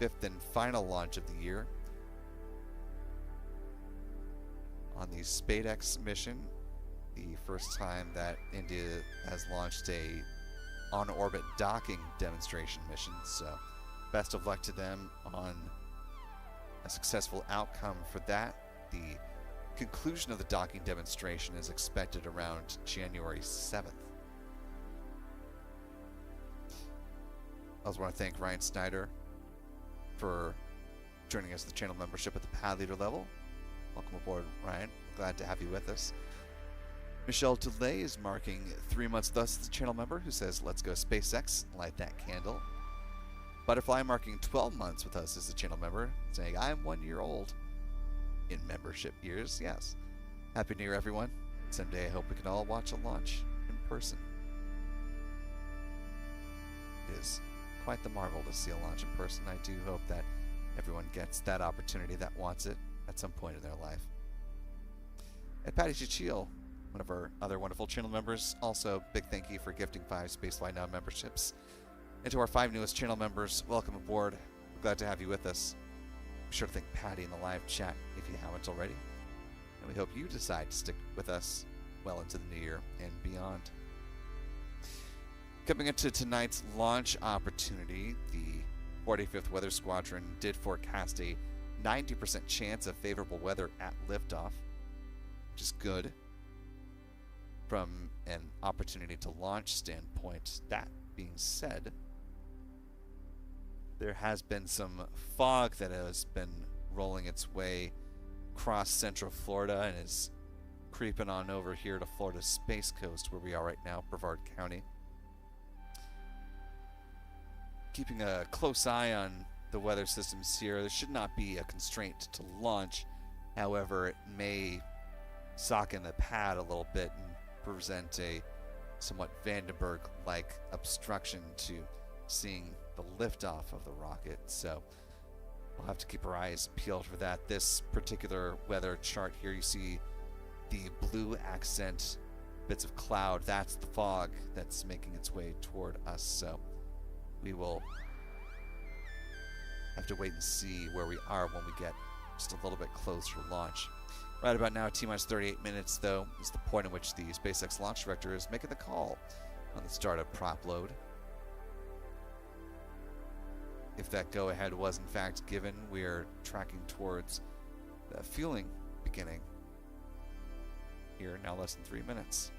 fifth and final launch of the year on the SpaceX mission, the first time that India has launched a on-orbit docking demonstration mission. So best of luck to them on a successful outcome for that. The conclusion of the docking demonstration is expected around January 7th. I also want to thank Ryan Snyder for joining us at the channel membership at the pad leader level. Welcome aboard, Ryan. Glad to have you with us. Michelle Delay is marking 3 months thus as a channel member, who says, "Let's go SpaceX, light that candle." Butterfly marking 12 months with us as a channel member, saying, "I'm 1 year old in membership years." Yes. Happy New Year, everyone. Someday I hope we can all watch a launch in person. It is quite the marvel to see a launch in person. I do hope that everyone gets that opportunity that wants it at some point in their life. And Patty Chichil, one of our other wonderful channel members, also big thank you for gifting 5 Spacefly Now memberships. And to our 5 newest channel members, welcome aboard. We're glad to have you with us. Be sure to thank Patty in the live chat if you haven't already. And we hope you decide to stick with us well into the new year and beyond. Coming into tonight's launch opportunity, the 45th Weather Squadron did forecast a 90% chance of favorable weather at liftoff, which is good from an opportunity to launch standpoint. That being said, there has been some fog that has been rolling its way across central Florida and is creeping on over here to Florida's Space Coast, where we are right now, Brevard County. Keeping a close eye on the weather systems here. There should not be a constraint to launch. However, it may sock in the pad a little bit and present a somewhat Vandenberg-like obstruction to seeing the liftoff of the rocket. So we'll have to keep our eyes peeled for that. This particular weather chart here, you see the blue accent bits of cloud. That's the fog that's making its way toward us. So we will have to wait and see where we are when we get just a little bit closer to launch. Right about now, T-minus 38 minutes, though, is the point at which the SpaceX launch director is making the call on the startup prop load. If that go-ahead was in fact given, we are tracking towards the fueling beginning here, now less than 3 minutes.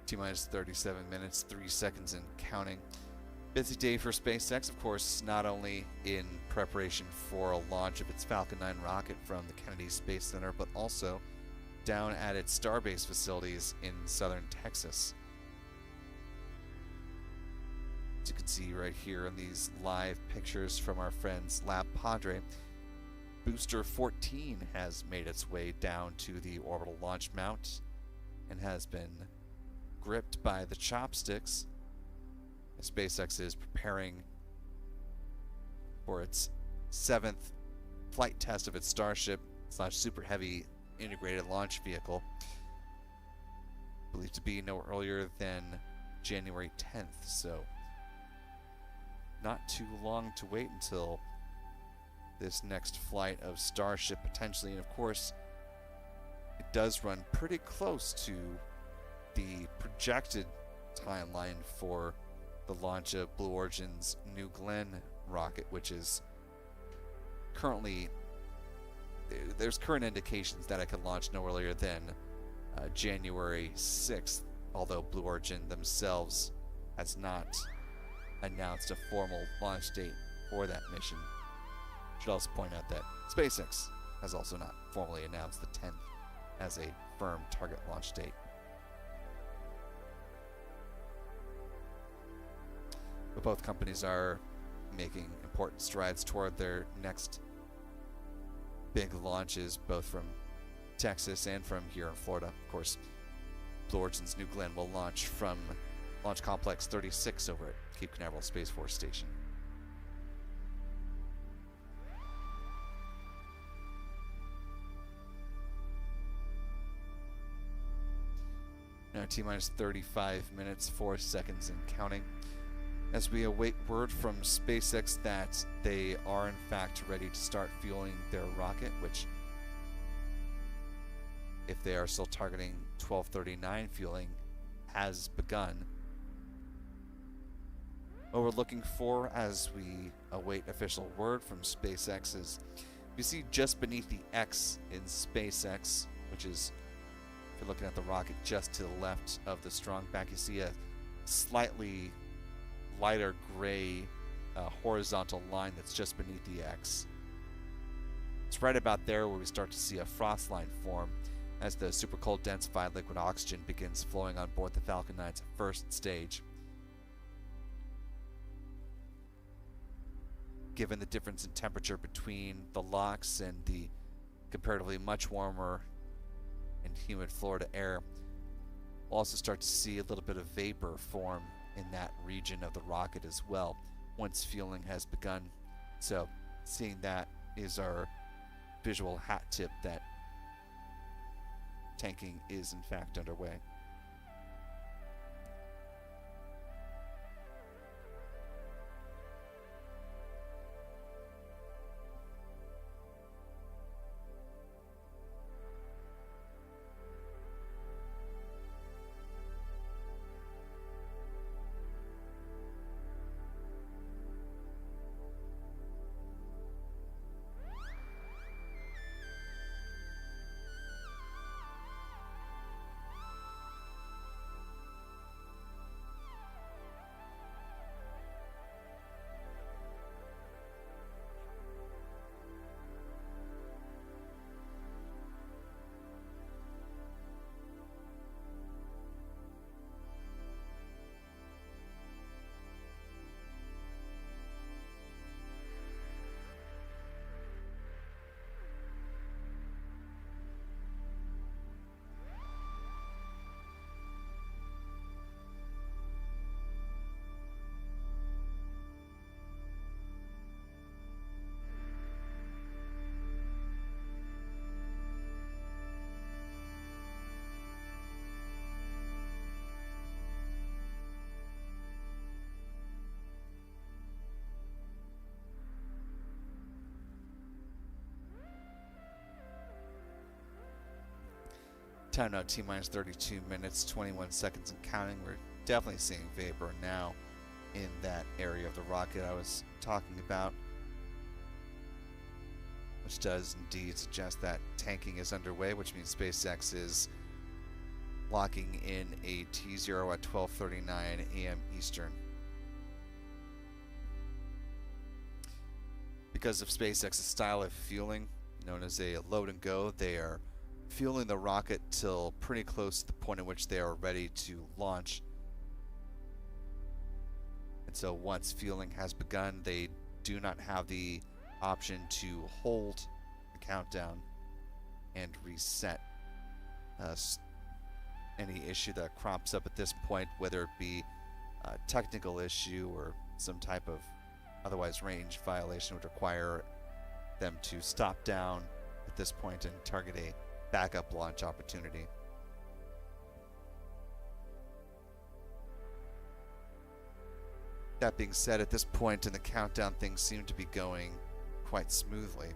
T-minus 37 minutes, 3 seconds and counting. Busy day for SpaceX, of course, not only in preparation for a launch of its Falcon 9 rocket from the Kennedy Space Center, but also down at its Starbase facilities in southern Texas. As you can see right here in these live pictures from our friends Lab Padre, Booster 14 has made its way down to the orbital launch mount and has been gripped by the chopsticks. SpaceX is preparing for its 7th flight test of its Starship / Super Heavy integrated launch vehicle, believed to be no earlier than January 10th. So not too long to wait until this next flight of Starship potentially. And of course, it does run pretty close to the projected timeline for the launch of Blue Origin's New Glenn rocket, which is currently, there's current indications that it could launch no earlier than January 6th, although Blue Origin themselves has not announced a formal launch date for that mission. Should also point out that SpaceX has also not formally announced the 10th as a firm target launch date. But both companies are making important strides toward their next big launches, both from Texas and from here in Florida. Of course, Blue Origin's New Glenn will launch from Launch Complex 36 over at Cape Canaveral Space Force Station. Now T-minus 35 minutes, 4 seconds and counting, as we await word from SpaceX that they are in fact ready to start fueling their rocket, which, if they are still targeting 12:39 fueling, has begun. What we're looking for as we await official word from SpaceX is, you see just beneath the X in SpaceX, which is, if you're looking at the rocket just to the left of the strong back, you see a slightly lighter gray horizontal line that's just beneath the X. It's right about there where we start to see a frost line form as the super cold densified liquid oxygen begins flowing on board the Falcon 9's first stage. Given the difference in temperature between the LOX and the comparatively much warmer and humid Florida air, we'll also start to see a little bit of vapor form in that region of the rocket as well once fueling has begun. So seeing that is our visual hat tip that tanking is in fact underway. Time now T-minus 32 minutes, 21 seconds and counting. We're definitely seeing vapor now in that area of the rocket I was talking about, which does indeed suggest that tanking is underway, which means SpaceX is locking in a T0 at 12:39 a.m. Eastern. Because of SpaceX's style of fueling, known as a load and go, they are fueling the rocket till pretty close to the point at which they are ready to launch. And so once fueling has begun, they do not have the option to hold the countdown and reset. Any issue that crops up at this point, whether it be a technical issue or some type of otherwise range violation, would require them to stop down at this point and target a backup launch opportunity. That being said, at this point in the countdown, things seem to be going quite smoothly.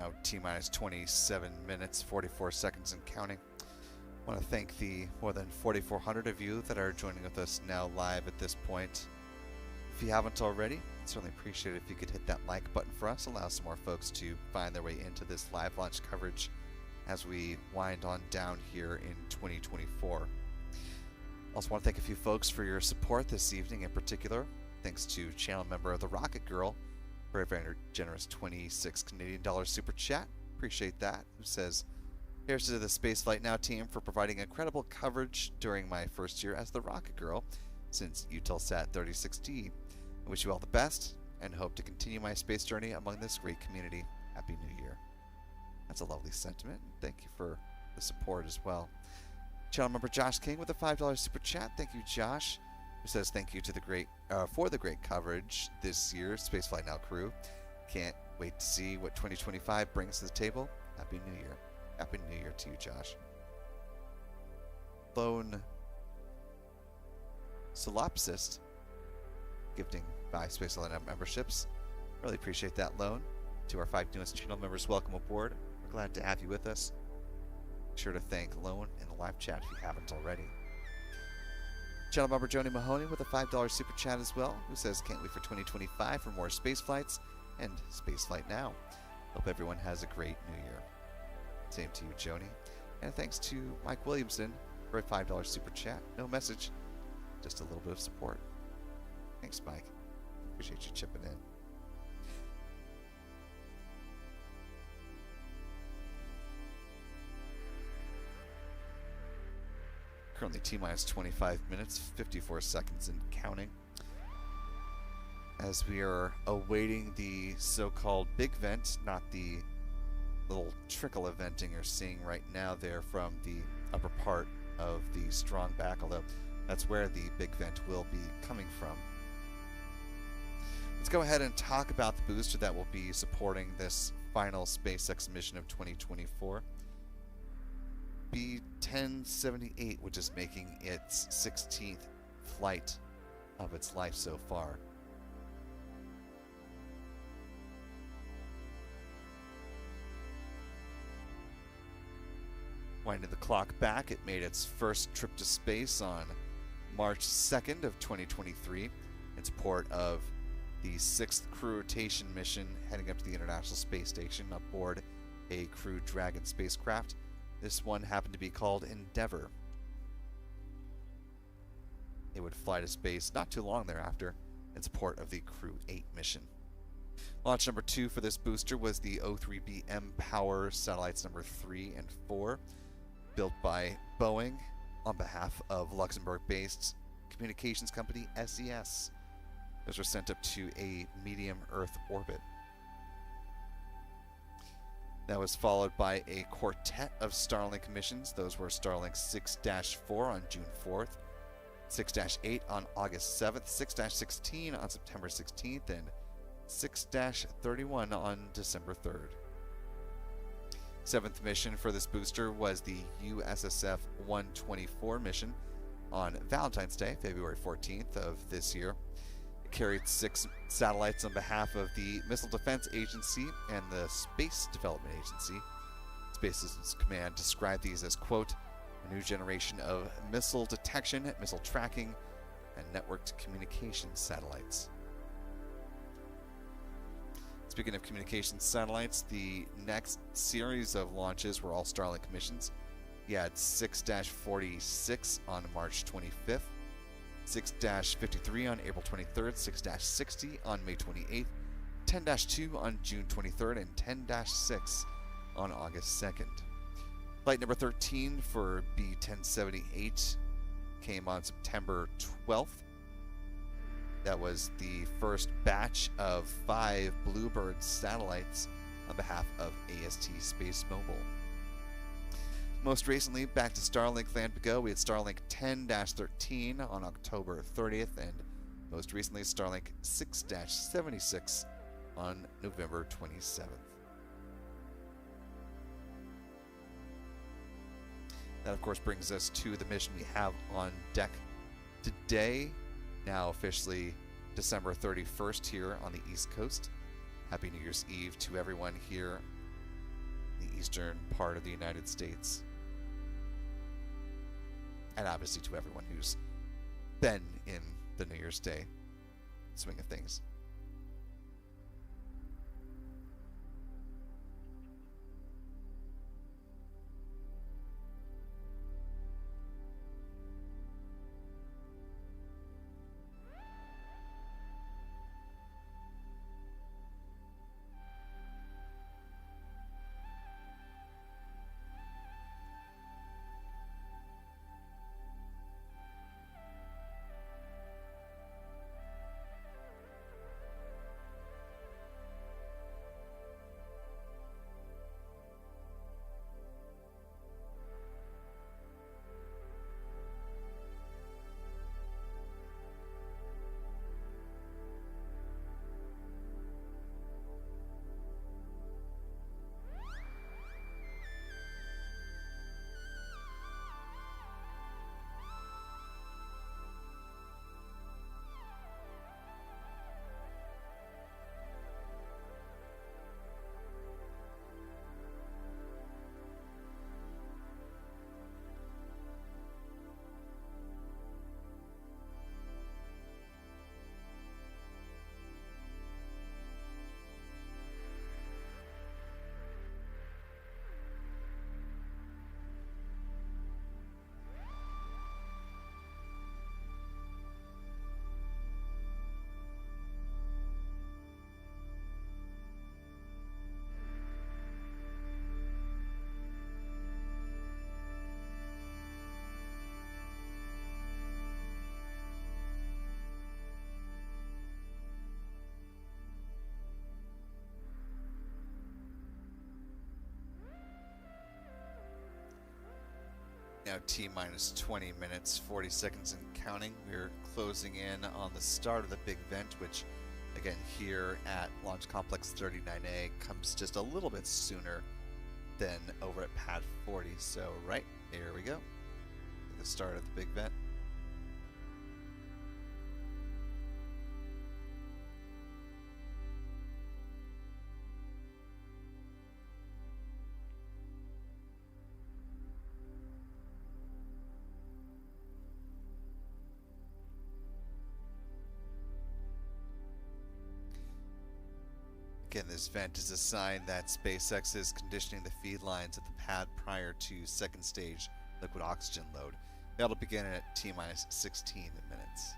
now T-minus 27 minutes, 44 seconds and counting. I want to thank the more than 4,400 of you that are joining with us now live at this point. If you haven't already, I'd certainly appreciate it if you could hit that like button for us, allow some more folks to find their way into this live launch coverage as we wind on down here in 2024. Also want to thank a few folks for your support this evening in particular. Thanks to channel member of the Rocket Girl, very, very generous 26 Canadian dollars super chat. Appreciate that. Who says, here's to the Spaceflight Now team for providing incredible coverage during my first year as the Rocket Girl since Eutelsat 36D. I wish you all the best and hope to continue my space journey among this great community. Happy New Year. That's a lovely sentiment. Thank you for the support as well. Channel member Josh King with a $5 super chat. Thank you, Josh. Who says thank you to the great for the great coverage this year, Spaceflight Now crew. Can't wait to see what 2025 brings to the table. Happy New Year. Happy New Year to you, Josh. Lone Solopsist gifting 5 Spaceflight Now memberships. Really appreciate that loan. To our 5 newest channel members, welcome aboard. We're glad to have you with us. Be sure to thank Lone in the live chat if you haven't already. Channel member Joni Mahoney with a $5 super chat as well, who says, can't wait for 2025 for more space flights and Spaceflight Now. Hope everyone has a great new year. Same to you, Joni. And thanks to Mike Williamson for a $5 super chat. No message, just a little bit of support. Thanks, Mike. Appreciate you chipping in. Currently T-minus 25 minutes, 54 seconds and counting. As we are awaiting the so-called big vent, not the little trickle of venting you're seeing right now there from the upper part of the strong back, although that's where the big vent will be coming from. Let's go ahead and talk about the booster that will be supporting this final SpaceX mission of 2024. B-1078, which is making its 16th flight of its life so far. Winding the clock back, it made its first trip to space on March 2nd of 2023 in support of the 6th crew rotation mission heading up to the International Space Station aboard a Crew Dragon spacecraft. This one happened to be called Endeavour. It would fly to space not too long thereafter in support of the Crew 8 mission. Launch number 2 for this booster was the O3B mPOWER satellites number 3 and 4, built by Boeing on behalf of Luxembourg-based communications company SES. Those were sent up to a medium Earth orbit. That was followed by a quartet of Starlink missions. Those were Starlink 6-4 on June 4th, 6-8 on August 7th, 6-16 on September 16th, and 6-31 on December 3rd. 7th mission for this booster was the USSF 124 mission on Valentine's Day, February 14th of this year. Carried 6 satellites on behalf of the Missile Defense Agency and the Space Development Agency. Space Systems Command described these as, quote, a new generation of missile detection, missile tracking, and networked communications satellites. Speaking of communications satellites, the next series of launches were all Starlink missions. You had 6-46 on March 25th, 6-53 on April 23rd, 6-60 on May 28th, 10-2 on June 23rd, and 10-6 on August 2nd. Flight number 13 for B-1078 came on September 12th. That was the first batch of 5 Bluebird satellites on behalf of AST Space Mobile. Most recently, back to Starlink land we go. We had Starlink 10-13 on October 30th, and most recently Starlink 6-76 on November 27th. That, of course, brings us to the mission we have on deck today, now officially December 31st here on the East Coast. Happy New Year's Eve to everyone here the eastern part of the United States. And obviously to everyone who's been in the New Year's Day swing of things. Now T-minus 20 minutes, 40 seconds and counting. We're closing in on the start of the big vent, which again here at Launch Complex 39A comes just a little bit sooner than over at Pad 40. So right, here we go. The start of the big vent. Again, this vent is a sign that SpaceX is conditioning the feed lines at the pad prior to second stage liquid oxygen load. That'll begin at T-minus 16 minutes.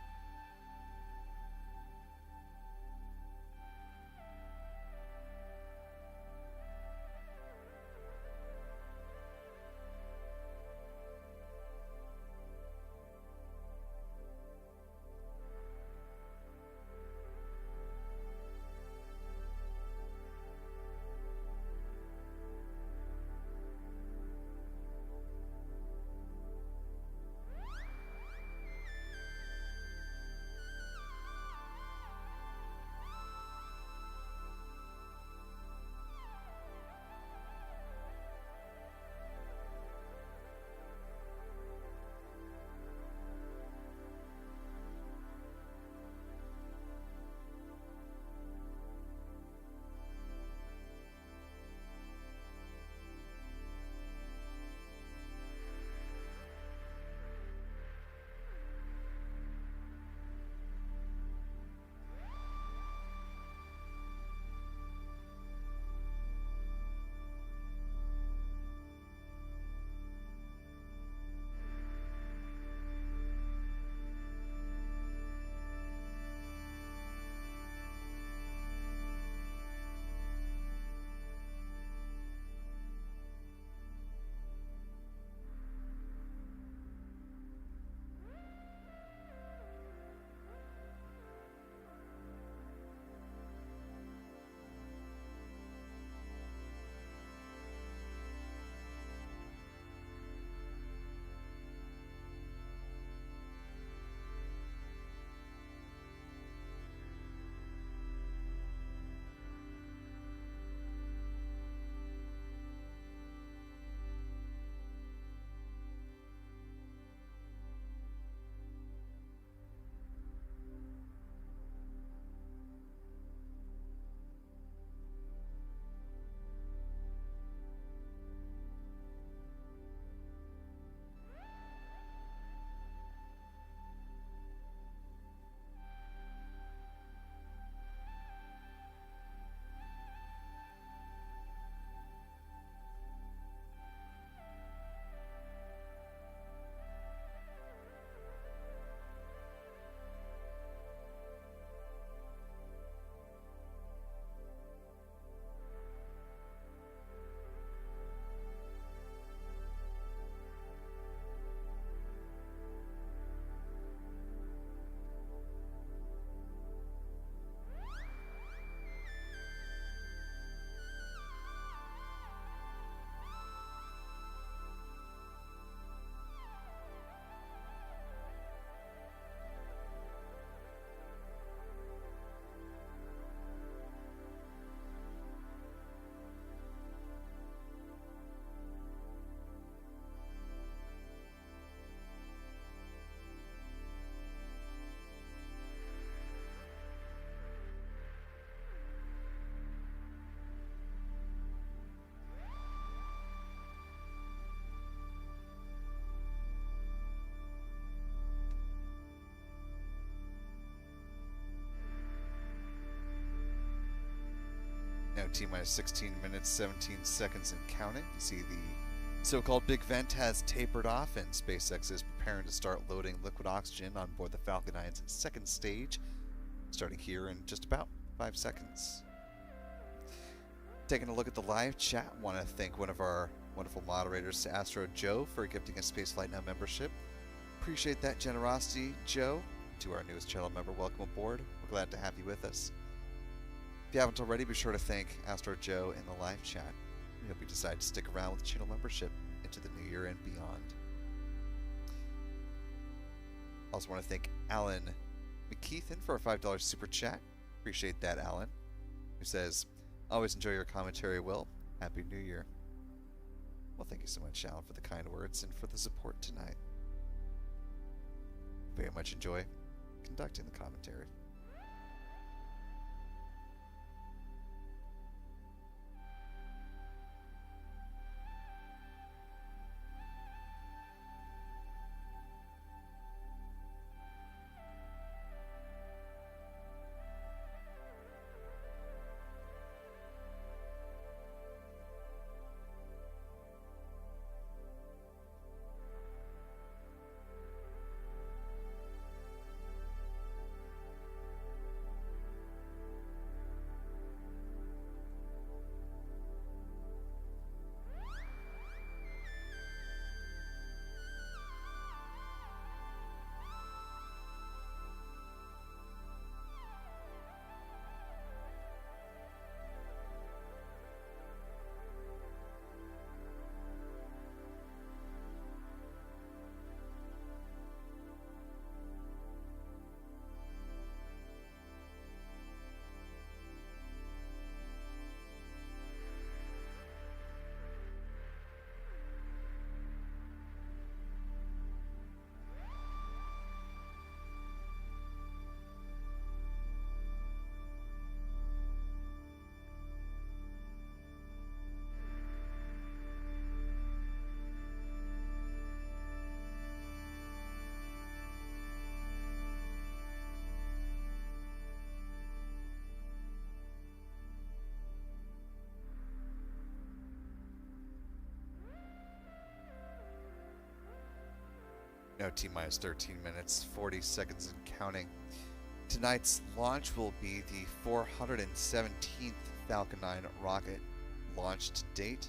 Now T-minus 16 minutes, 17 seconds and counting. You see the so-called big vent has tapered off, and SpaceX is preparing to start loading liquid oxygen on board the Falcon 9's second stage, starting here in just about 5 seconds. Taking a look at the live chat, want to thank one of our wonderful moderators, Astro Joe, for gifting a Spaceflight Now membership. Appreciate that generosity, Joe. To our newest channel member, welcome aboard. We're glad to have you with us. If you haven't already, be sure to thank Astro Joe in the live chat. We hope you decide to stick around with channel membership into the new year and beyond. Also want to thank Alan McKeithen for a $5 super chat. Appreciate that, Alan. Who says, always enjoy your commentary, Will. Happy New Year. Well, thank you so much, Alan, for the kind words and for the support tonight. Very much enjoy conducting the commentary. Now T-minus 13 minutes, 40 seconds and counting. Tonight's launch will be the 417th Falcon 9 rocket launched to date.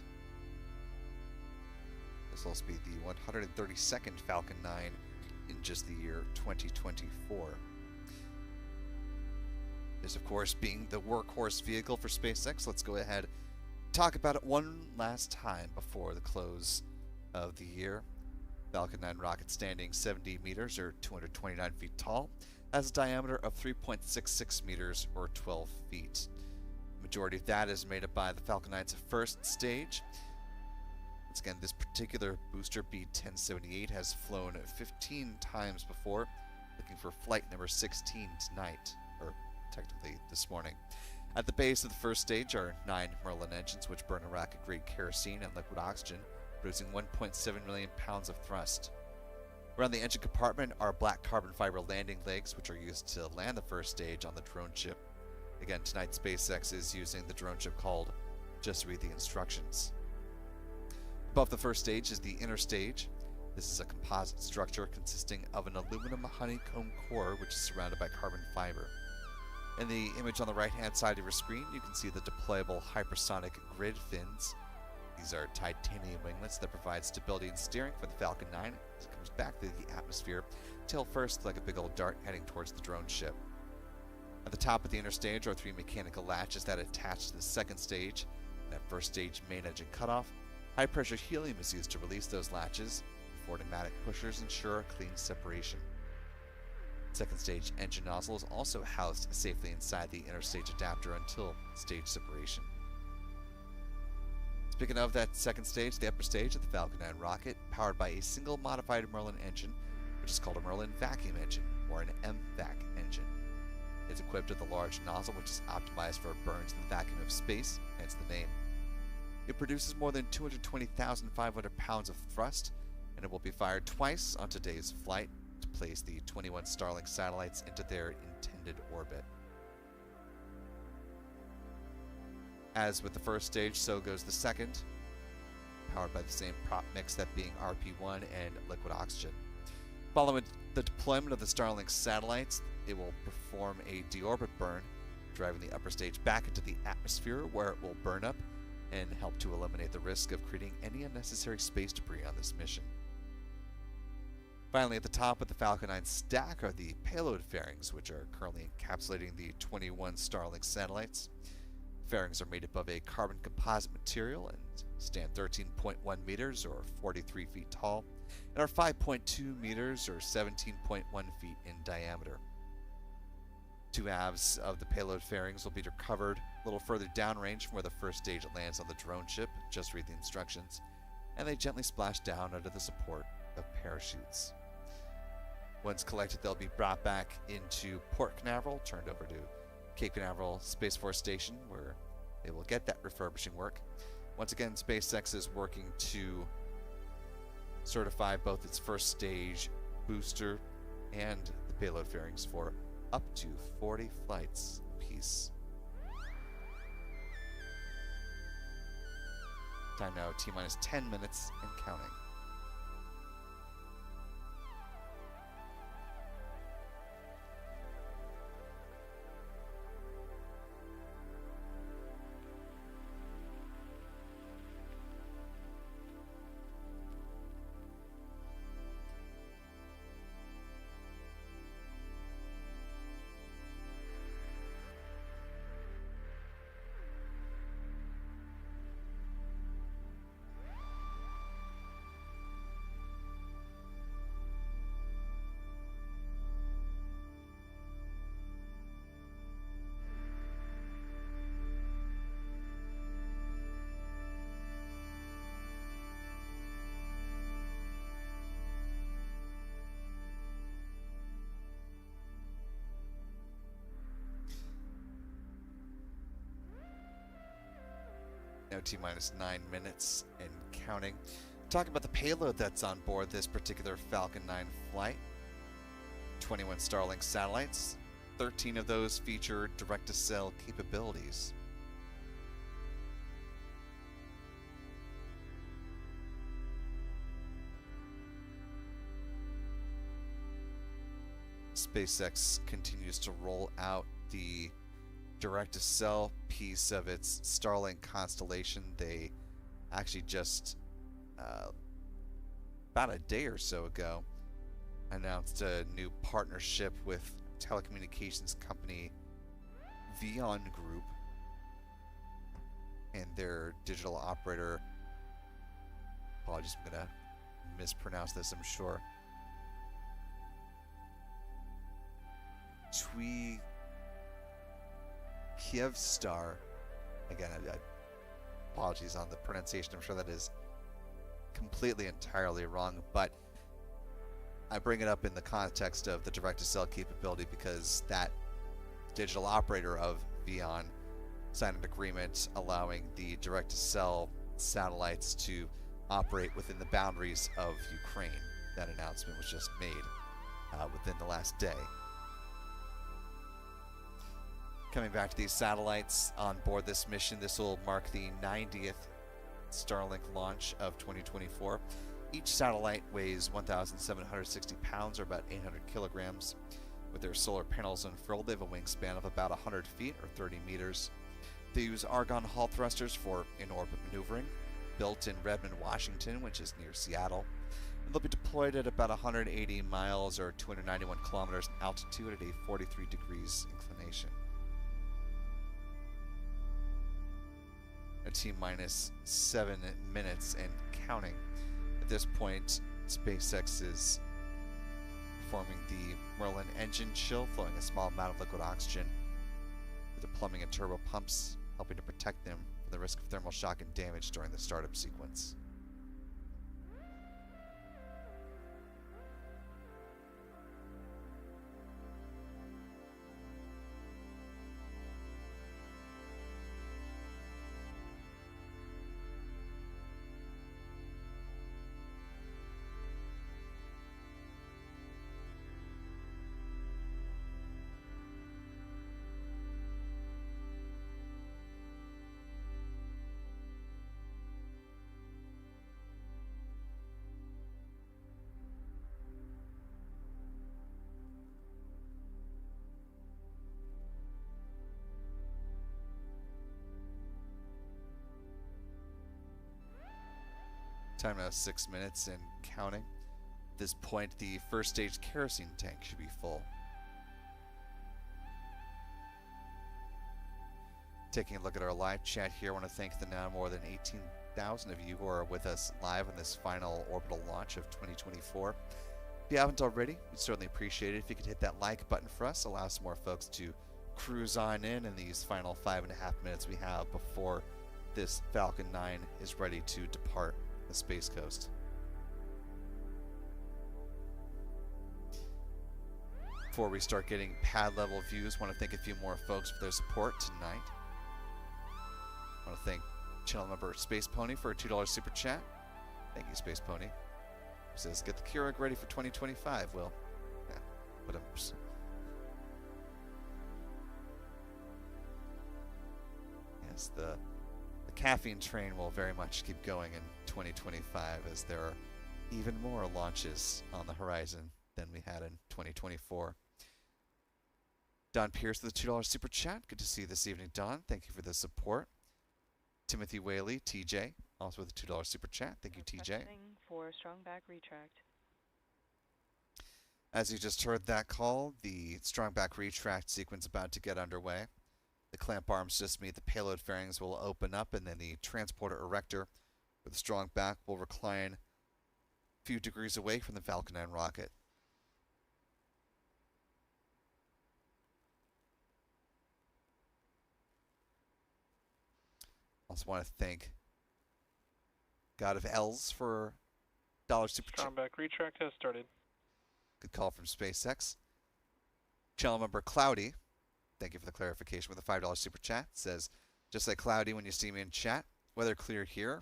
This will also be the 132nd Falcon 9 in just the year 2024. This, of course, being the workhorse vehicle for SpaceX. Let's go ahead and talk about it one last time before the close of the year. Falcon 9 rocket standing 70 meters or 229 feet tall, has a diameter of 3.66 meters or 12 feet. The majority of that is made up by the Falcon 9's first stage. Once again, this particular booster, B-1078, has flown 15 times before, looking for flight number 16 tonight, or technically this morning. At the base of the first stage are 9 Merlin engines, which burn a rocket-grade kerosene and liquid oxygen, producing 1.7 million pounds of thrust. Around the engine compartment are black carbon fiber landing legs, which are used to land the first stage on the drone ship. Again, tonight SpaceX is using the drone ship called Just Read the Instructions. Above the first stage is the inner stage. This is a composite structure consisting of an aluminum honeycomb core, which is surrounded by carbon fiber. In the image on the right-hand side of your screen, you can see the deployable hypersonic grid fins. These are titanium winglets that provide stability and steering for the Falcon 9 as it comes back through the atmosphere, tail first like a big old dart heading towards the drone ship. At the top of the inner stage are 3 mechanical latches that attach to the second stage. And at first stage main engine cutoff, high pressure helium is used to release those latches, before pneumatic pushers ensure clean separation. Second stage engine nozzle is also housed safely inside the inner stage adapter until stage separation. Speaking of that second stage, the upper stage of the Falcon 9 rocket, powered by a single modified Merlin engine, which is called a Merlin vacuum engine, or an MVac engine. It's equipped with a large nozzle which is optimized for burns in the vacuum of space, hence the name. It produces more than 220,500 pounds of thrust, and it will be fired twice on today's flight to place the 21 Starlink satellites into their intended orbit. As with the first stage, so goes the second, powered by the same prop mix, that being RP-1 and liquid oxygen. Following the deployment of the Starlink satellites, it will perform a deorbit burn, driving the upper stage back into the atmosphere, where it will burn up and help to eliminate the risk of creating any unnecessary space debris on this mission. Finally, at the top of the Falcon 9 stack are the payload fairings, which are currently encapsulating the 21 Starlink satellites. Fairings are made up of a carbon composite material and stand 13.1 meters or 43 feet tall, and are 5.2 meters or 17.1 feet in diameter. Two halves of the payload fairings will be recovered a little further downrange from where the first stage lands on the drone ship. Just read the instructions, and they gently splash down under the support of parachutes. Once collected, they'll be brought back into Port Canaveral, turned over to Cape Canaveral Space Force Station, where they will get that refurbishing work. Once again, SpaceX is working to certify both its first stage booster and the payload fairings for up to 40 flights apiece. Time now, T-minus 10 minutes and counting. Now T-minus 9 minutes and counting. Talking about the payload that's on board this particular Falcon 9 flight. 21 Starlink satellites. 13 of those feature direct-to-cell capabilities. SpaceX continues to roll out the direct-to-cell piece of its Starlink constellation. They actually just about a day or so ago announced a new partnership with telecommunications company Vion Group and their digital operator. Apologies, I'm gonna mispronounce this, I'm sure. Kyivstar. Again, apologies on the pronunciation. I'm sure that is completely entirely wrong, but I bring it up in the context of the direct-to-cell capability because that digital operator of Vion signed an agreement allowing the direct-to-cell satellites to operate within the boundaries of Ukraine. That announcement was just made within the last day. Coming back to these satellites on board this mission, this will mark the 90th Starlink launch of 2024. Each satellite weighs 1,760 pounds, or about 800 kilograms. With their solar panels unfurled, they have a wingspan of about 100 feet, or 30 meters. They use argon hull thrusters for in-orbit maneuvering, built in Redmond, Washington, which is near Seattle. And they'll be deployed at about 180 miles, or 291 kilometers in altitude at a 43 degrees inclination. A T-minus 7 minutes and counting. At this point, SpaceX is performing the Merlin engine chill, flowing a small amount of liquid oxygen with the plumbing and turbo pumps, helping to protect them from the risk of thermal shock and damage during the startup sequence. Time now 6 minutes and counting. At this point, the first stage kerosene tank should be full. Taking a look at our live chat here, I want to thank the now more than 18,000 of you who are with us live on this final orbital launch of 2024. If you haven't already, we'd certainly appreciate it if you could hit that like button for us, allow some more folks to cruise on in these final 5.5 minutes we have before this Falcon 9 is ready to depart the Space Coast. Before we start getting pad level views, I want to thank a few more folks for their support tonight. I want to thank channel member Space Pony for a $2 super chat. Thank you, Space Pony. He says, get the Keurig ready for 2025. Well, yeah, but yes, the caffeine train will very much keep going in 2025 as there are even more launches on the horizon than we had in 2024. Don Pierce with the $2 super chat. Good to see you this evening, Don. Thank you for the support. Timothy Whaley, TJ, also with a $2 super chat. Thank you, TJ. For strong back retract. As you just heard that call, the strong back retract sequence about to get underway. The clamp arms just meet the payload fairings will open up, and then the transporter erector with a strong back will recline a few degrees away from the Falcon 9 rocket. Also want to thank God of L's for $1 super chat. Strong back retract has started. Good call from SpaceX. Channel member Cloudy, thank you for the clarification with a $5 super chat. Says, just like Cloudy when you see me in chat, weather clear here.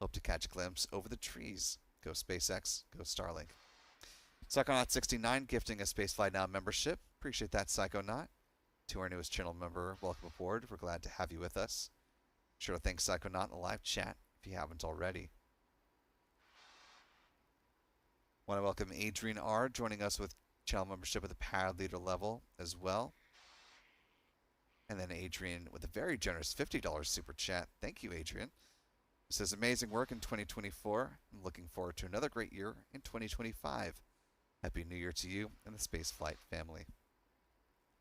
Hope to catch a glimpse over the trees. Go SpaceX, go Starlink. Psychonaut69 gifting a Spacefly Now membership. Appreciate that, Psychonaut. To our newest channel member, welcome aboard. We're glad to have you with us. Sure to thank Psychonaut in the live chat if you haven't already. Want to welcome Adrian R. joining us with channel membership at the pad leader level as well. And then Adrian with a very generous $50 super chat. Thank you, Adrian. It says, amazing work in 2024. I'm looking forward to another great year in 2025. Happy New Year to you and the Spaceflight family.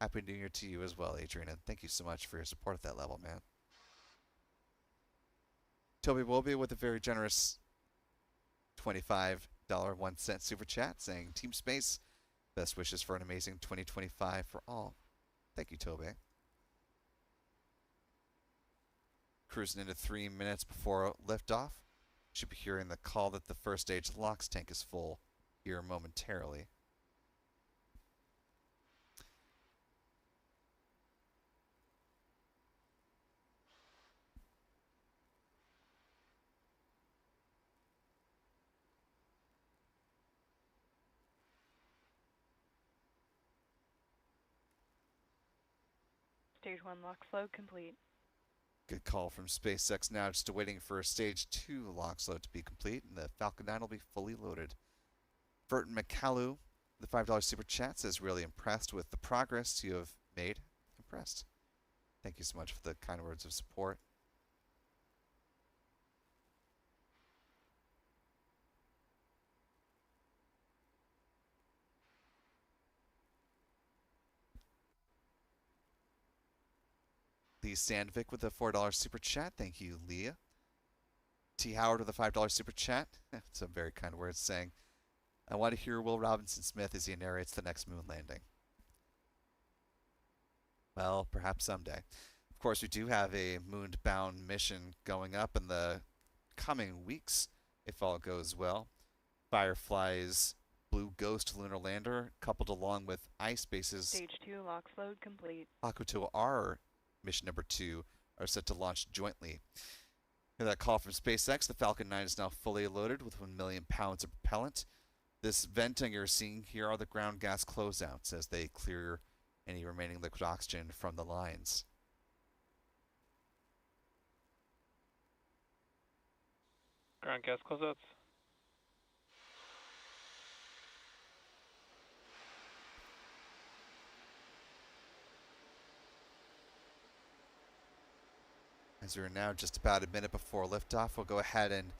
Happy New Year to you as well, Adrian, and thank you so much for your support at that level, man. Toby Wilby with a very generous $25.01 super chat saying, Team Space, best wishes for an amazing 2025 for all. Thank you, Toby. Cruising into 3 minutes before liftoff. Should be hearing the call that the first stage LOX tank is full here momentarily. Stage 1 LOX load complete. Good call from SpaceX now, just waiting for Stage 2 LOX load to be complete, and the Falcon 9 will be fully loaded. Burton McCallum, the $5 super chat, says, really impressed with the progress you have made. Impressed. Thank you so much for the kind words of support. Lee Sandvik with a $4 super chat. Thank you, Leah. T. Howard with a $5 super chat. Some very kind words saying, I want to hear Will Robinson Smith as he narrates the next moon landing. Well, perhaps someday. Of course, we do have a moon-bound mission going up in the coming weeks, if all goes well. Firefly's Blue Ghost lunar lander, coupled along with iSpace's Stage 2 LOX load complete. Hakuto R mission number 2 are set to launch jointly. Hear that call from SpaceX. The Falcon 9 is now fully loaded with 1 million pounds of propellant. This venting you're seeing here are the ground gas closeouts as they clear any remaining liquid oxygen from the lines. Ground gas closeouts. As we're now just about a minute before liftoff, we'll go ahead and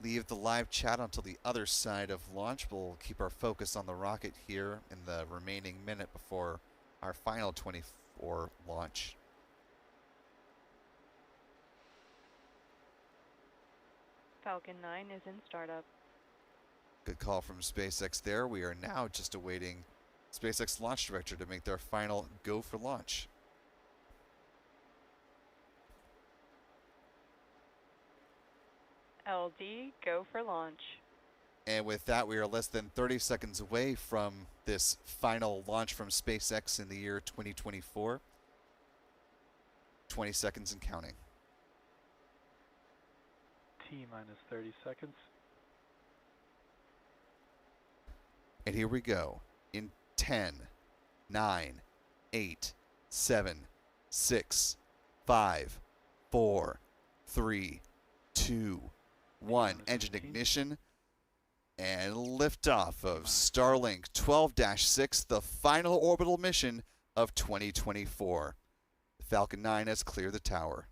leave the live chat until the other side of launch. We'll keep our focus on the rocket here in the remaining minute before our final 24 launch. Falcon 9 is in startup. Good call from SpaceX there. We are now just awaiting SpaceX launch director to make their final go for launch. LD, go for launch. And with that, we are less than 30 seconds away from this final launch from SpaceX in the year 2024. 20 seconds and counting. T minus 30 seconds. And here we go. In 10, 9, 8, 7, 6, 5, 4, 3, 2, 1. Engine ignition and liftoff of Starlink 12-6, the final orbital mission of 2024. The Falcon 9 has cleared the tower.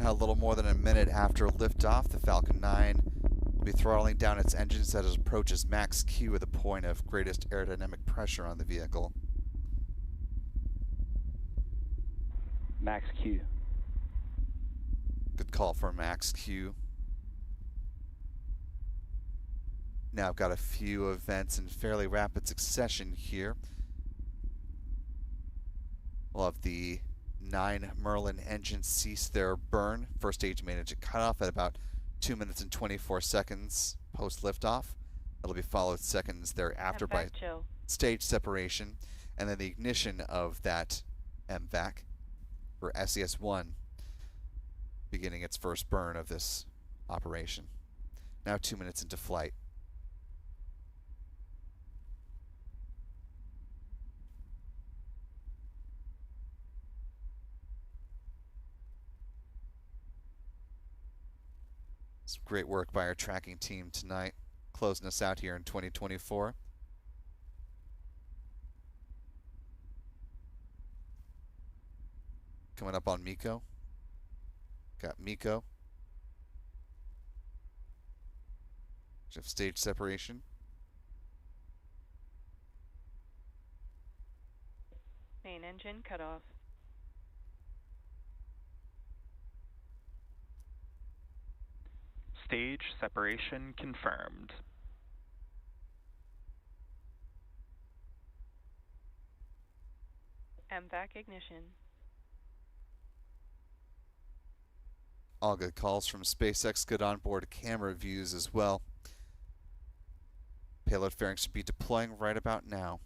A little more than a minute after liftoff, the Falcon 9 will be throttling down its engines as it approaches max Q at the point of greatest aerodynamic pressure on the vehicle. Max Q. Good call for max Q. Now I've got a few events in fairly rapid succession here. We'll have the 9 Merlin engines cease their burn. First stage main engine cutoff at about 2 minutes and 24 seconds post liftoff. That'll be followed seconds thereafter by stage separation, and then the ignition of that MVAC for SES-1 beginning its first burn of this operation. Now 2 minutes into flight. Some great work by our tracking team tonight, closing us out here in 2024. Coming up on Miko. Got Miko. Shift stage separation. Main engine cut off. Stage separation confirmed. MVAC ignition. All good calls from SpaceX. Good onboard camera views as well. Payload fairing should be deploying right about now.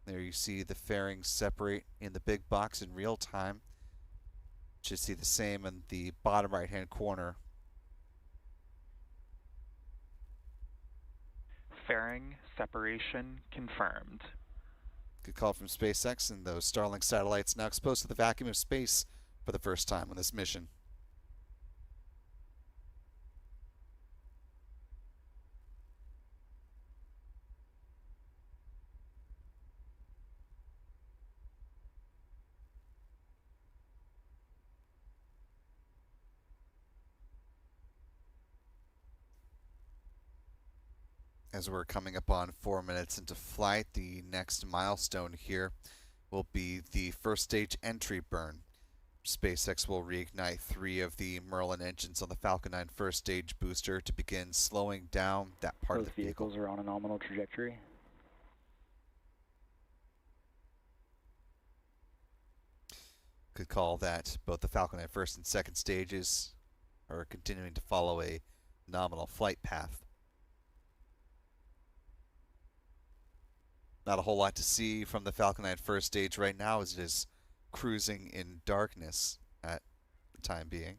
There you see the fairing separate in the big box in real time. Should see the same in the bottom right hand corner. Fairing separation confirmed. Good call from SpaceX, and those Starlink satellites now exposed to the vacuum of space for the first time on this mission. As we're coming up on 4 minutes into flight, the next milestone here will be the first stage entry burn, SpaceX will reignite 3 of the Merlin engines on the Falcon 9 first stage booster to begin slowing down that part Both of the vehicle. vehicles are on a nominal trajectory. Could call that both the Falcon 9 first and second stages are continuing to follow a nominal flight path. Not a whole lot to see from the Falcon 9 first stage right now as it is cruising in darkness at the time being.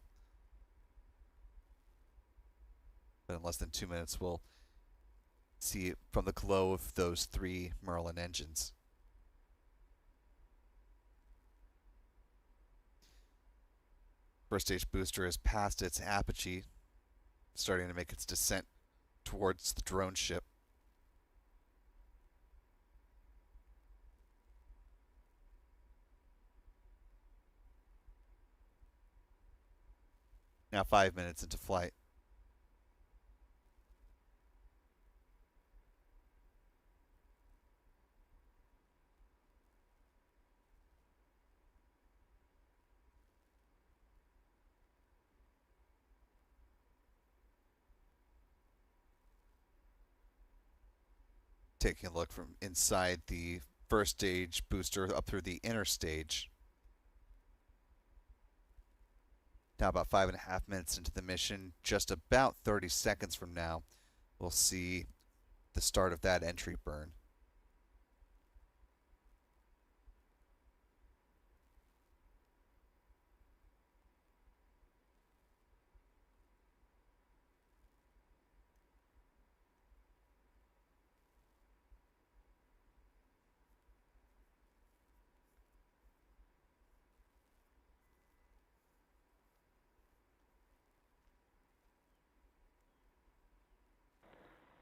But in less than 2 minutes we'll see it from the glow of those 3 Merlin engines. First stage booster has passed its apogee, starting to make its descent towards the drone ship. Now 5 minutes into flight. Taking a look from inside the first stage booster up through the inner stage. Now about 5.5 minutes into the mission, just about 30 seconds from now, we'll see the start of that entry burn.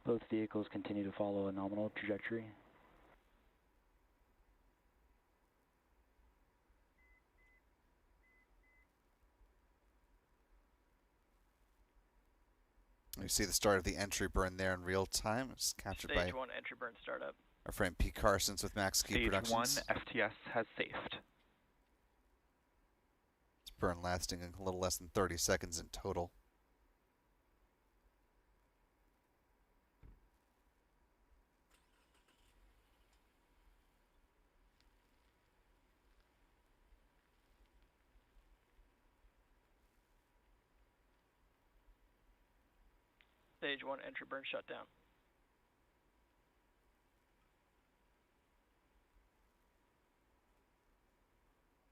Both vehicles continue to follow a nominal trajectory. You see the start of the entry burn there in real time. It's captured by Stage 1 entry burn startup. our friend Pete Carsons with Max Key Stage 1 Productions. FTS has safed. It's burn lasting a little less than 30 seconds in total. Stage 1 entry burn shutdown.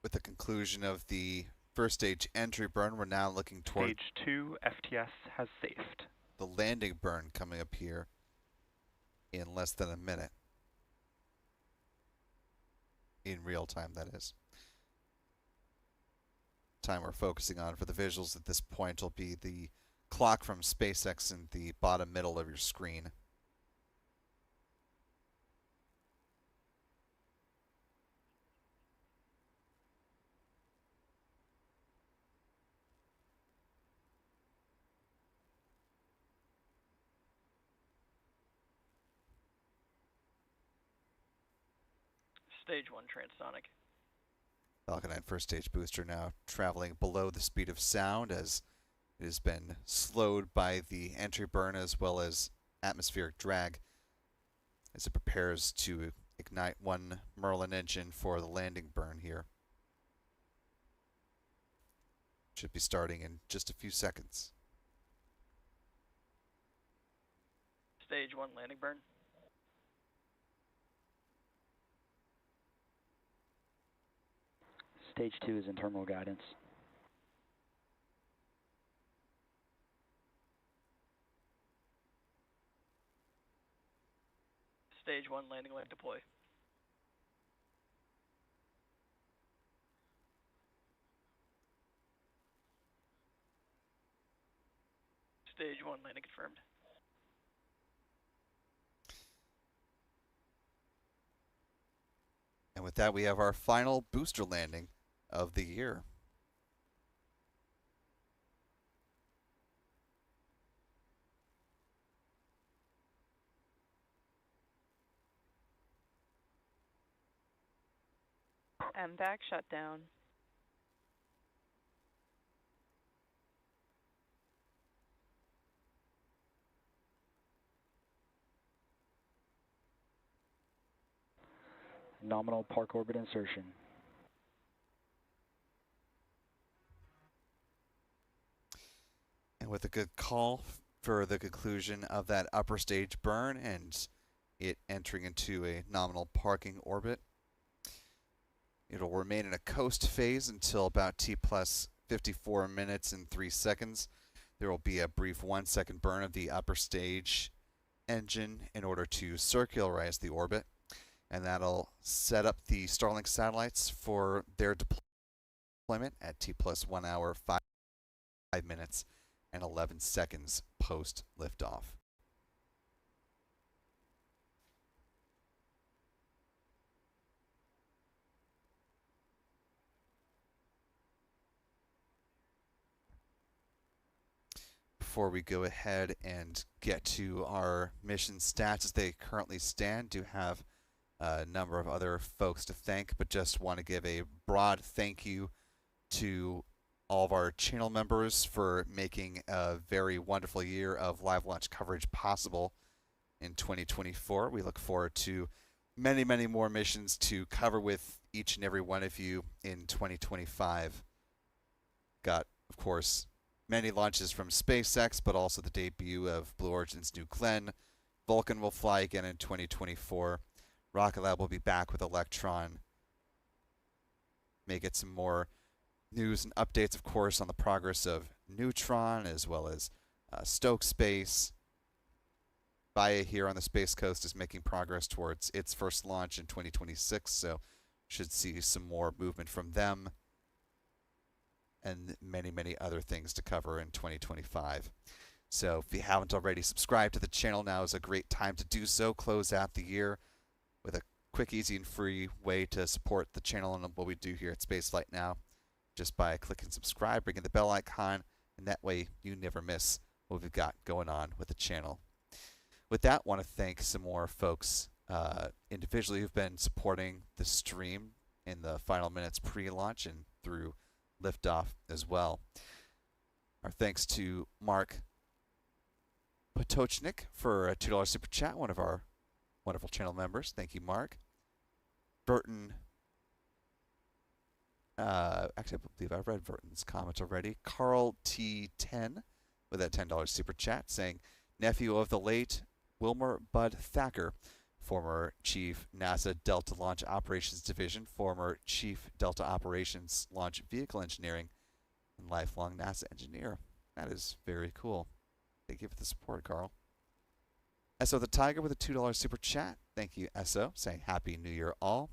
With the conclusion of the first stage entry burn, we're now looking toward Stage 2 FTS has safed. the landing burn coming up here in less than a minute. In real time, that is. Time we're focusing on for the visuals at this point will be the clock from SpaceX in the bottom middle of your screen. Stage 1 transonic. Falcon 9 first stage booster now traveling below the speed of sound as it has been slowed by the entry burn as well as atmospheric drag as it prepares to ignite one Merlin engine for the landing burn here. Should be starting in just a few seconds. Stage 1 landing burn. Stage 2 is in terminal guidance. Stage 1 landing leg deploy. Stage 1 landing confirmed. And with that, we have our final booster landing of the year. MVAC shutdown. nominal park orbit insertion. And with a good call for the conclusion of that upper stage burn and it entering into a nominal parking orbit. It'll remain in a coast phase until about T plus 54 minutes and 3 seconds. There will be a brief 1 second burn of the upper stage engine in order to circularize the orbit. And that'll set up the Starlink satellites for their deployment at T plus 1 hour, 5 minutes, and 11 seconds post liftoff. Before we go ahead and get to our mission stats as they currently stand, do have a number of other folks to thank, but just want to give a broad thank you to all of our channel members for making a very wonderful year of live launch coverage possible in 2024. We look forward to many, many more missions to cover with each and every one of you in 2025. Got, of course, many launches from SpaceX, but also the debut of Blue Origin's New Glenn. Vulcan will fly again in 2024. Rocket Lab will be back with Electron. May get some more news and updates, of course, on the progress of Neutron, as well as Stoke Space. Baia here on the Space Coast is making progress towards its first launch in 2026, so should see some more movement from them. And many, many other things to cover in 2025. So if you haven't already subscribed to the channel, now is a great time to do so. Close out the year with a quick, easy, and free way to support the channel and what we do here at Spaceflight Now, just by clicking subscribe, ringing the bell icon, and that way you never miss what we've got going on with the channel. With that, I want to thank some more folks individually who've been supporting the stream in the final minutes pre-launch and through liftoff as well. Our thanks to Mark Potochnik for a $2 super chat, one of our wonderful channel members. Thank you, Mark. Burton, actually, I believe I've read Burton's comment already. Carl T10 with a $10 super chat saying, nephew of the late Wilmer Bud Thacker, former Chief NASA Delta Launch Operations Division, former Chief Delta Operations Launch Vehicle Engineering, and lifelong NASA engineer. That is very cool. Thank you for the support, Carl. Eso the Tiger with a $2 super chat. Thank you, Eso, saying Happy New Year all.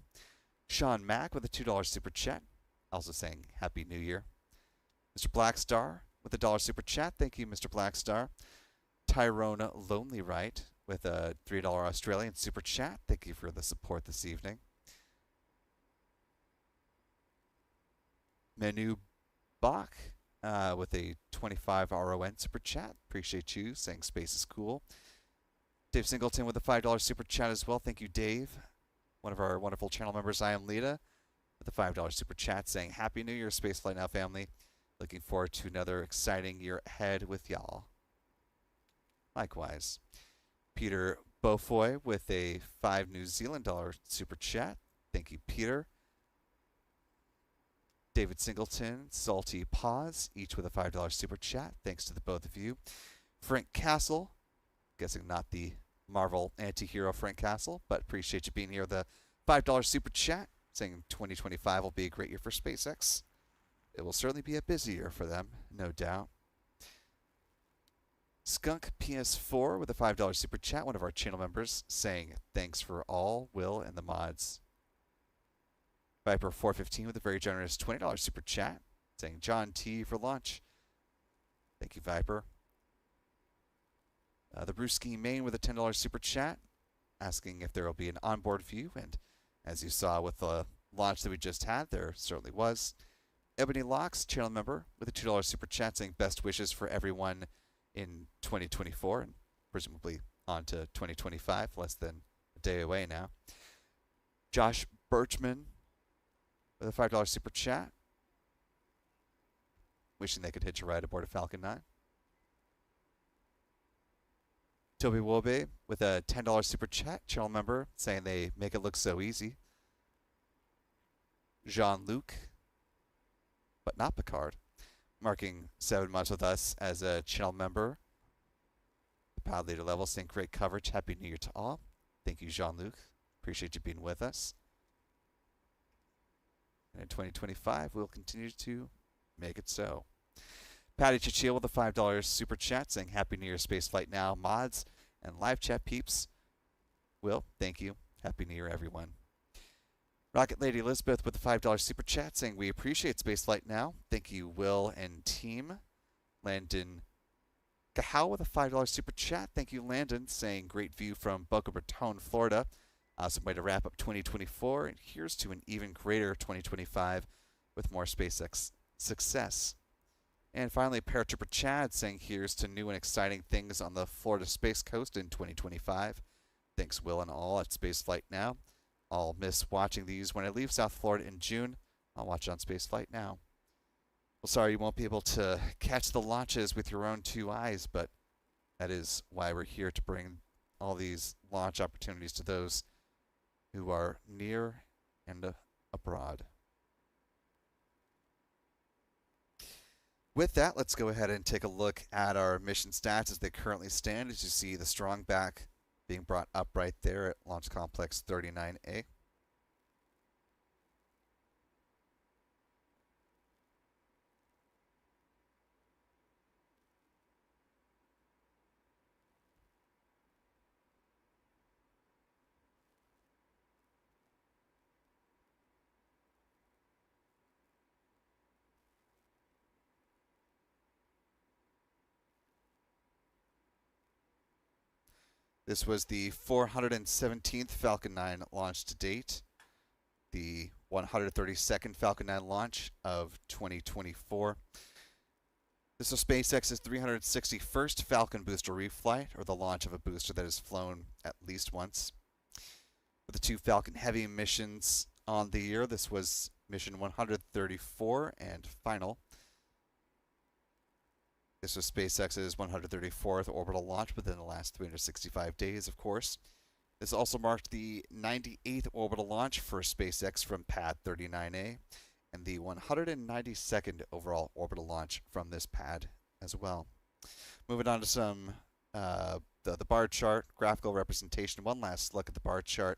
Sean Mack with a $2 super chat, also saying Happy New Year. Mr. Blackstar with a $1 super chat. Thank you, Mr. Blackstar. Tyrone Lonely Right with a $3 Australian super chat. Thank you for the support this evening. Menu Bach with a 25 RON super chat. Appreciate you saying space is cool. Dave Singleton with a $5 super chat as well. Thank you, Dave. One of our wonderful channel members, I Am Lita, with a $5 super chat saying Happy New Year, Spaceflight Now family. Looking forward to another exciting year ahead with y'all. Likewise. Peter Beaufoy with a $5 New Zealand super chat. Thank you, Peter. David Singleton, Salty Paws, each with a $5 super chat. Thanks to the both of you. Frank Castle, guessing not the Marvel anti-hero Frank Castle, but appreciate you being here with a $5 super chat, saying 2025 will be a great year for SpaceX. It will certainly be a busy year for them, no doubt. Skunk PS4 with a $5 super chat, one of our channel members, saying thanks for all, Will, and the mods. Viper 415 with a very generous $20 super chat, saying John T for launch. Thank you, Viper. The Brewski Main with a $10 super chat, asking if there will be an onboard view, and as you saw with the launch that we just had, there certainly was. Ebony Locks, channel member, with a $2 super chat, saying best wishes for everyone in 2024 and presumably on to 2025, less than a day away now. Josh Birchman with a $5 super chat, wishing they could hitch a ride aboard a Falcon 9. Toby Wobe with a $10 super chat, channel member, saying they make it look so easy. Jean-Luc, but not Picard, marking 7 months with us as a channel member. The Pad Leader level, saying great coverage. Happy New Year to all. Thank you, Jean-Luc. Appreciate you being with us. And in 2025, we'll continue to make it so. Patty Chichil with a $5 super chat saying Happy New Year, Spaceflight Now mods and live chat peeps. Will, thank you. Happy New Year, everyone. Rocket Lady Elizabeth with a $5 super chat saying we appreciate Spaceflight Now. Thank you, Will and team. Landon Cahal with a $5 super chat. Thank you, Landon, saying great view from Boca Raton, Florida. Awesome way to wrap up 2024, and here's to an even greater 2025 with more SpaceX success. And finally, Paratrooper Chad saying here's to new and exciting things on the Florida Space Coast in 2025. Thanks, Will and all at Spaceflight Now. I'll miss watching these when I leave South Florida in June. I'll watch on Spaceflight Now. Well, sorry you won't be able to catch the launches with your own 2 eyes, but that is why we're here, to bring all these launch opportunities to those who are near and abroad. With that, let's go ahead and take a look at our mission stats as they currently stand. As you see, the strong back being brought up right there at Launch Complex 39A. This was the 417th Falcon 9 launch to date, the 132nd Falcon 9 launch of 2024. This was SpaceX's 361st Falcon booster reflight, or the launch of a booster that has flown at least once. With the 2 Falcon Heavy missions on the year, this was mission 134 and final. This was SpaceX's 134th orbital launch within the last 365 days, of course. This also marked the 98th orbital launch for SpaceX from Pad 39A, and the 192nd overall orbital launch from this pad as well. Moving on to some the bar chart, graphical representation. One last look at the bar chart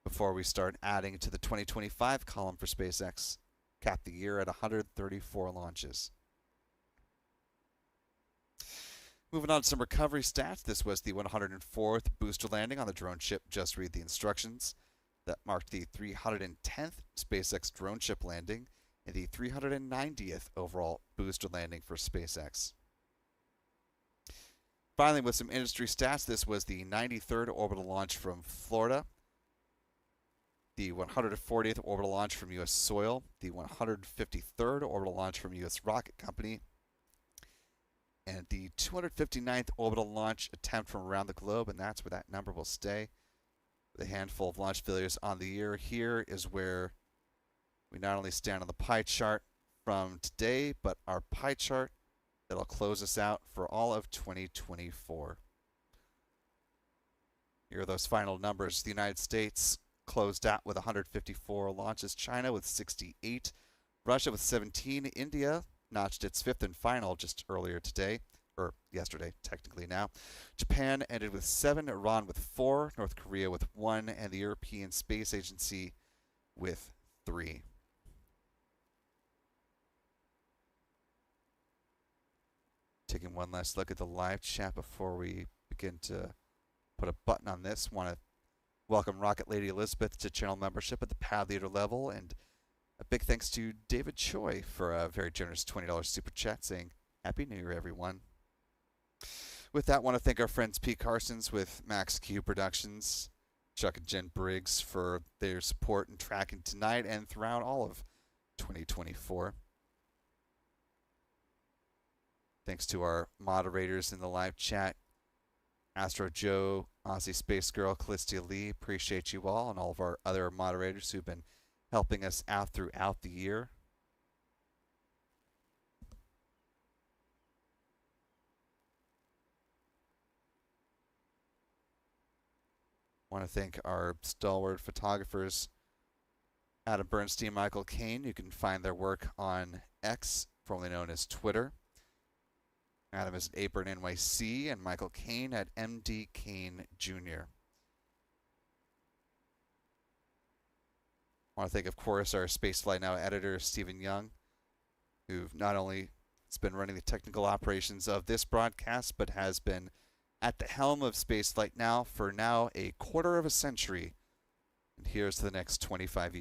before we start adding to the 2025 column for SpaceX. Cap the year at 134 launches. Moving on to some recovery stats. This was the 104th booster landing on the drone ship Just Read the Instructions. That marked the 310th SpaceX drone ship landing and the 390th overall booster landing for SpaceX. Finally, with some industry stats, this was the 93rd orbital launch from Florida, the 140th orbital launch from U.S. soil, the 153rd orbital launch from U.S. Rocket Company, and the 259th orbital launch attempt from around the globe, and that's where that number will stay. With a handful of launch failures on the year, here is where we not only stand on the pie chart from today, but our pie chart that'll close us out for all of 2024. Here are those final numbers. The United States closed out with 154 launches, China with 68, Russia with 17, India notched its 5th and final just earlier today, or yesterday, technically now. Japan ended with 7, Iran with 4, North Korea with 1, and the European Space Agency with 3. Taking one last look at the live chat before we begin to put a button on this. Want to welcome Rocket Lady Elizabeth to channel membership at the Pad Leader level, and a big thanks to David Choi for a very generous $20 super chat saying, Happy New Year, everyone. With that, I want to thank our friends P. Carsons with Max Q Productions, Chuck and Jen Briggs for their support and tracking tonight and throughout all of 2024. Thanks to our moderators in the live chat, Astro Joe, Aussie Space Girl, Callistia Lee. Appreciate you all, and all of our other moderators who've been helping us out throughout the year. I want to thank our stalwart photographers, Adam Bernstein, Michael Caine. You can find their work on X, formerly known as Twitter. Adam is at Apron NYC, and Michael Caine at MD Caine Jr. I want to thank, of course, our Spaceflight Now editor, Stephen Young, who not only has been running the technical operations of this broadcast, but has been at the helm of Spaceflight Now for now a quarter of a century, and here's to the next 25 years.